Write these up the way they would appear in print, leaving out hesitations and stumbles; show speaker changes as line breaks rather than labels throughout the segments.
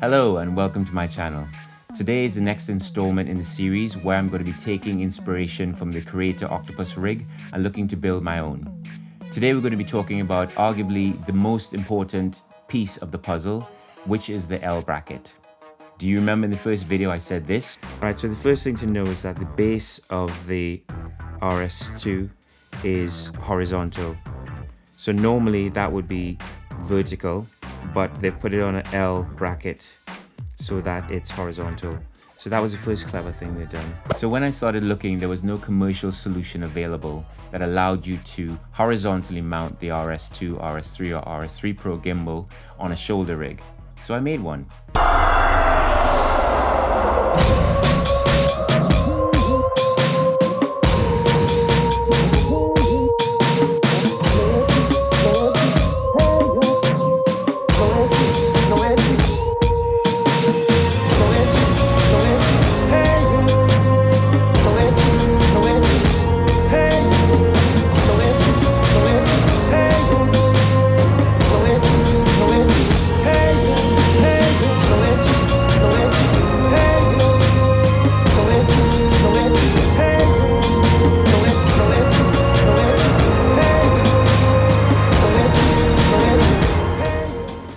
Hello and welcome to my channel. Today is the next installment in the series where I'm going to be taking inspiration from the creator Octopus rig and looking to build my own. Today we're going to be talking about arguably the most important piece of the puzzle, which is the L bracket. Do you remember in the first video I said this? Right, so the first thing to know is that the base of the RS2 is horizontal. So normally that would be vertical, but they've put it on an L bracket so that it's horizontal. So that was the first clever thing they've done. So when I started looking, there was no commercial solution available that allowed you to horizontally mount the RS2, RS3 or RS3 Pro gimbal on a shoulder rig. So I made one.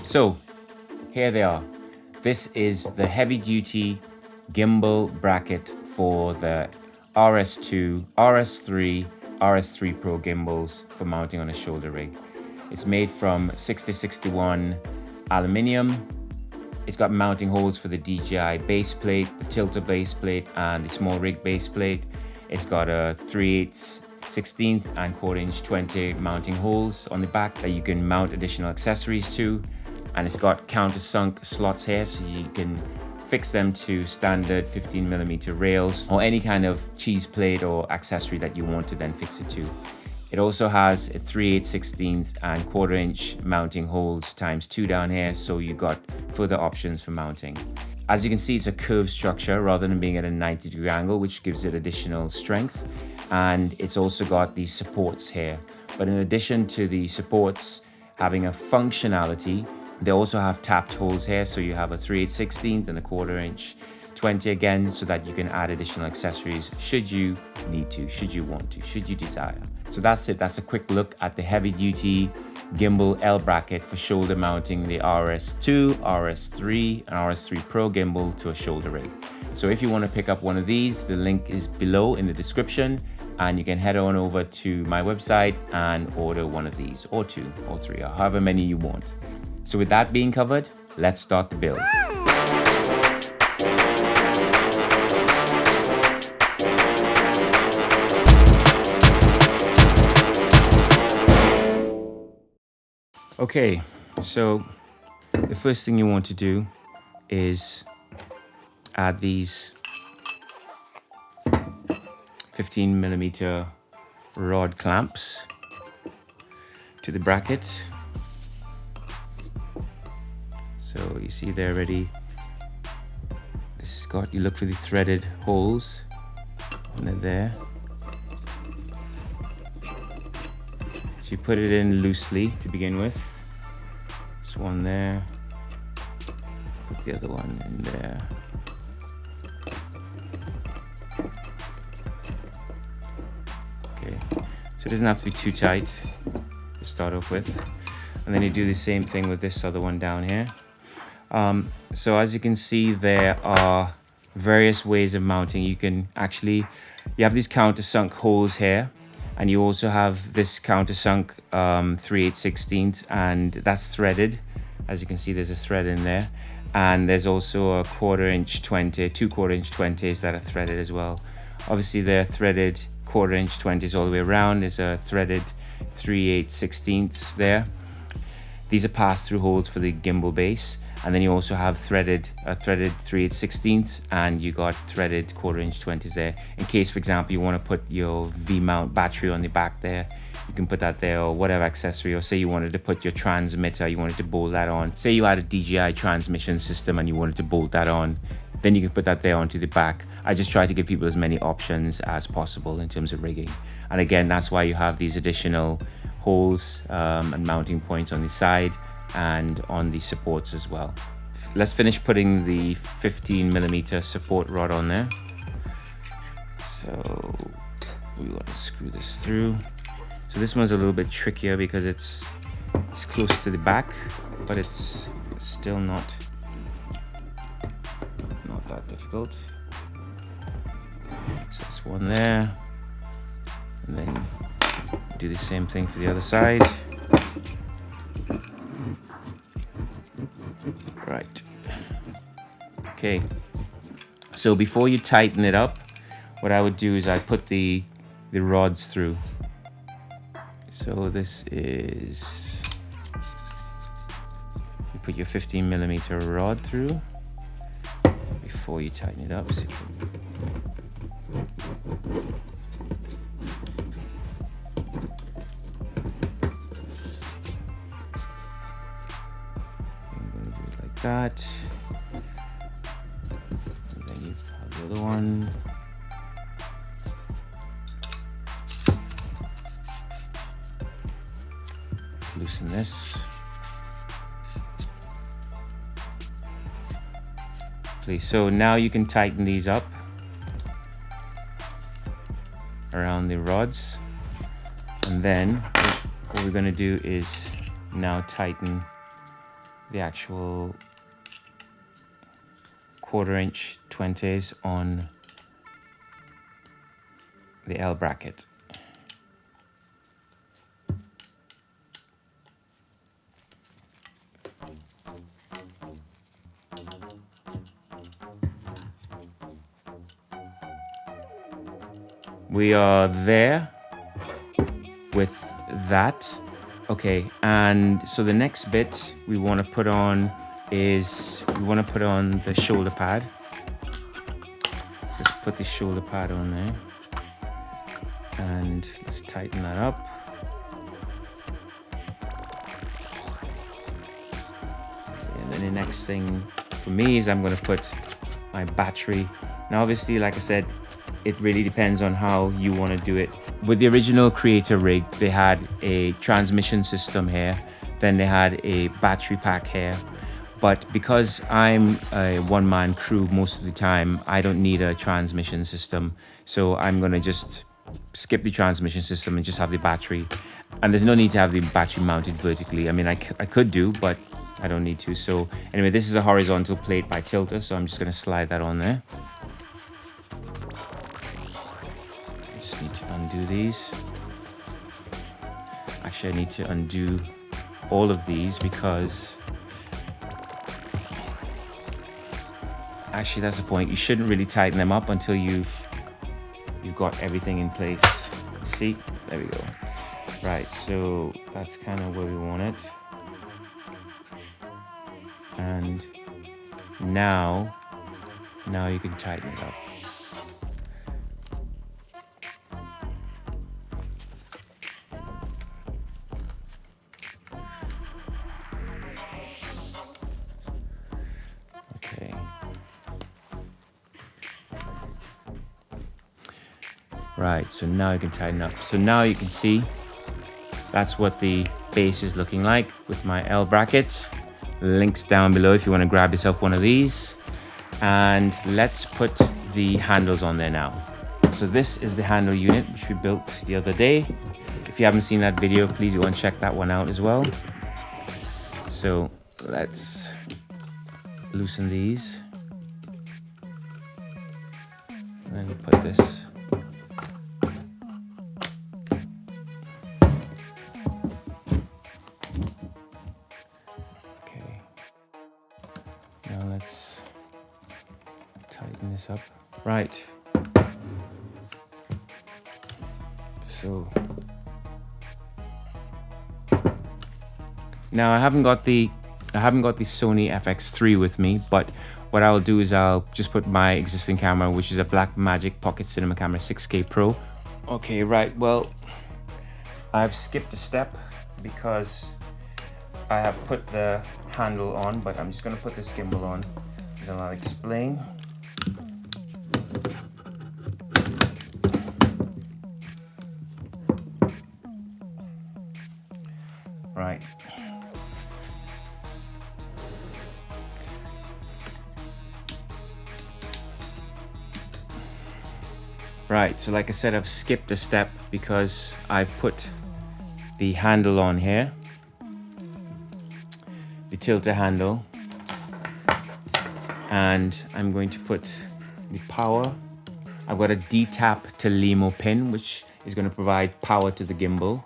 So here they are. This is the heavy duty gimbal bracket for the RS2, RS3, RS3 Pro gimbals for mounting on a shoulder rig. It's made from 6061 aluminium. It's got mounting holes for the DJI base plate, the tilter base plate, and the small rig base plate. It's got a 3/8/16 and 1/4" 20 mounting holes on the back that you can mount additional accessories to. And it's got countersunk slots here, so you can fix them to standard 15mm rails or any kind of cheese plate or accessory that you want to then fix it to. It also has a 3/8/16 and 1/4" mounting holes ×2 down here, so you got further options for mounting. As you can see, it's a curved structure rather than being at a 90-degree angle, which gives it additional strength. And it's also got these supports here. But in addition to the supports having a functionality, they also have tapped holes here, so you have a 3/8/16 and a 1/4" 20 again, so that you can add additional accessories should you need to, should you want to, should you desire. So that's it. That's a quick look at the heavy duty gimbal L bracket for shoulder mounting the RS2, RS3 and RS3 Pro gimbal to a shoulder rig. So if you want to pick up one of these, the link is below in the description, and you can head on over to my website and order one of these, or two or three, or however many you want. So with that being covered, let's start the build. Okay, so the first thing you want to do is add these 15mm rod clamps to the bracket. So you see they're ready. This has got, you look for the threaded holes, and they're there. So you put it in loosely to begin with. There's one there. Put the other one in there. Okay, so it doesn't have to be too tight to start off with. And then you do the same thing with this other one down here. So as you can see, there are various ways of mounting. You have these countersunk holes here, and you also have this countersunk 3/8/16, and that's threaded. As you can see, there's a thread in there, and there's also a 1/4" 20, two 1/4" 20s that are threaded as well. Obviously, they're threaded 1/4" 20s all the way around. There's a threaded 3/8/16 there. These are pass-through holes for the gimbal base. And then you also have threaded 3/8/16, and you got threaded 1/4" 20s there. In case, for example, you want to put your V-mount battery on the back there, you can put that there, or whatever accessory. Or say you wanted to put your transmitter, you wanted to bolt that on. Say you had a DJI transmission system and you wanted to bolt that on, then you can put that there onto the back. I just try to give people as many options as possible in terms of rigging. And again, that's why you have these additional holes and mounting points on the side and on the supports as well. let's finish putting the 15mm support rod on there. So we want to screw this through. So this one's a little bit trickier because it's close to the back, but it's still not that difficult. So this one there, and then do the same thing for the other side. Right. Okay. So before you tighten it up, what I would do is I put the rods through. So this is, you put your 15mm rod through before you tighten it up. So I'm going to do it like that. And then you have the other one. Loosen this. Please. So now you can tighten these up around the rods, and then what we're going to do is now tighten the actual 1/4" 20s on the L bracket. We are there with that. Okay, and so the next bit we want to put on is the shoulder pad. Let's put the shoulder pad on there, and let's tighten that up. And then the next thing for me is I'm going to put my battery. Now obviously, like I said, it really depends on how you want to do it. With the original Creator rig, they had a transmission system here, then they had a battery pack here. But because I'm a one-man crew most of the time, I don't need a transmission system. So I'm gonna just skip the transmission system and just have the battery. And there's no need to have the battery mounted vertically. I mean, I could do, but I don't need to. So anyway, this is a horizontal plate by Tilter, so I'm just gonna slide that on there. Need to undo these. Actually, I need to undo all of these because actually that's the point. You shouldn't really tighten them up until you've got everything in place. See, there we go. Right, so that's kind of where we want it. And now you can tighten it up. Right, so now you can tighten up. So now you can see that's what the base is looking like with my L bracket. Links down below if you want to grab yourself one of these. And let's put the handles on there now. So this is the handle unit which we built the other day. If you haven't seen that video, please go and check that one out as well. So let's loosen these. And then you put this. Now let's tighten this up. Right. So now I haven't got the Sony FX3 with me, but what I'll do is I'll just put my existing camera, which is a Blackmagic Pocket Cinema Camera 6K Pro. Okay, right. Well, I've skipped a step because I have put the handle on, but I'm just going to put this gimbal on and then I'll explain. Right. Right, so like I said, I've skipped a step because I've put the handle on here, the tilter handle, and I'm going to put the power. I've got a D-tap to LEMO pin, which is going to provide power to the gimbal.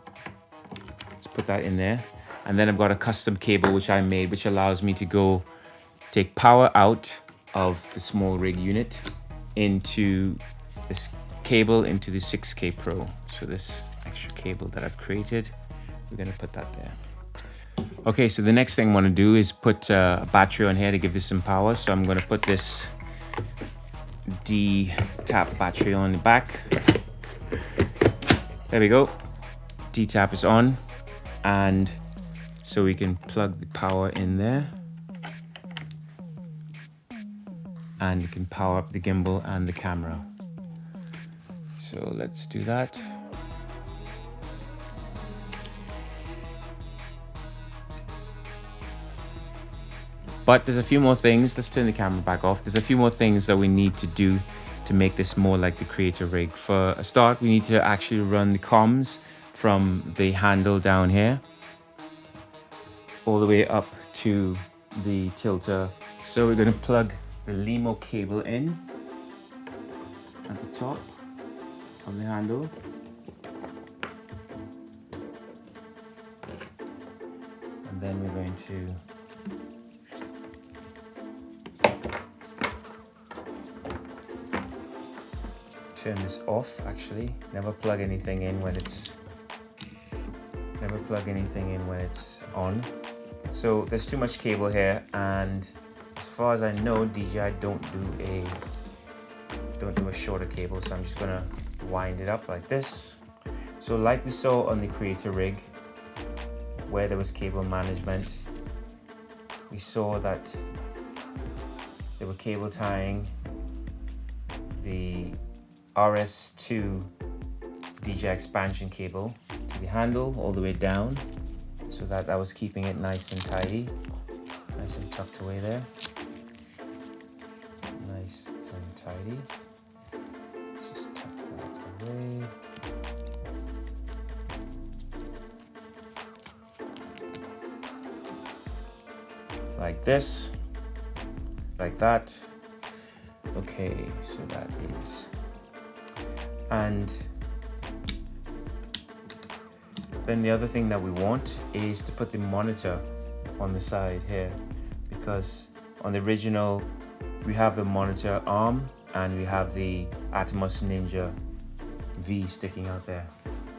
Let's put that in there. And then I've got a custom cable which I made, which allows me to take power out of the small rig unit into this cable into the 6K Pro. So this extra cable that I've created, we're gonna put that there. Okay, so the next thing I wanna do is put a battery on here to give this some power. So I'm gonna put this D-tap battery on the back. There we go. D-tap is on. And so we can plug the power in there. And you can power up the gimbal and the camera. So let's do that. But there's a few more things. Let's turn the camera back off. There's a few more things that we need to do to make this more like the creator rig. For a start, we need to actually run the comms from the handle down here all the way up to the tilter. So we're going to plug the LEMO cable in at the top of the handle. And then we're going to turn this off. Actually, never plug anything in when it's on. So there's too much cable here, and as far as I know, DJI don't do a shorter cable, so I'm just gonna wind it up like this. So like we saw on the creator rig, where there was cable management, we saw that they were cable tying the RS2 DJI expansion cable to the handle all the way down, so that was keeping it nice and tidy, nice and tucked away there, nice and tidy. Let's just tuck that away. Like this, like that. Okay, so that is, and then the other thing that we want is to put the monitor on the side here, because on the original we have the monitor arm and we have the Atomos Ninja V sticking out there.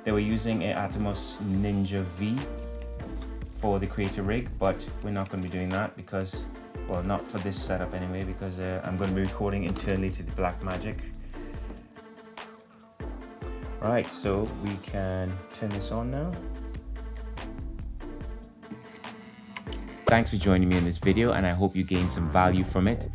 They were using an Atomos Ninja V for the creator rig, but we're not going to be doing that because, well, not for this setup anyway, because I'm going to be recording internally to the Blackmagic. Right, so we can turn this on now. Thanks for joining me in this video, and I hope you gained some value from it.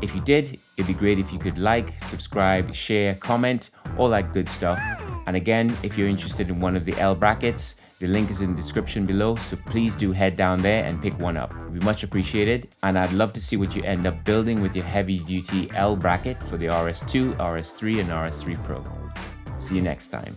If you did, it'd be great if you could like, subscribe, share, comment, all that good stuff. And again, if you're interested in one of the L brackets, the link is in the description below, so please do head down there and pick one up. It'd be much appreciated, and I'd love to see what you end up building with your heavy-duty L bracket for the RS2, RS3, and RS3 Pro. See you next time.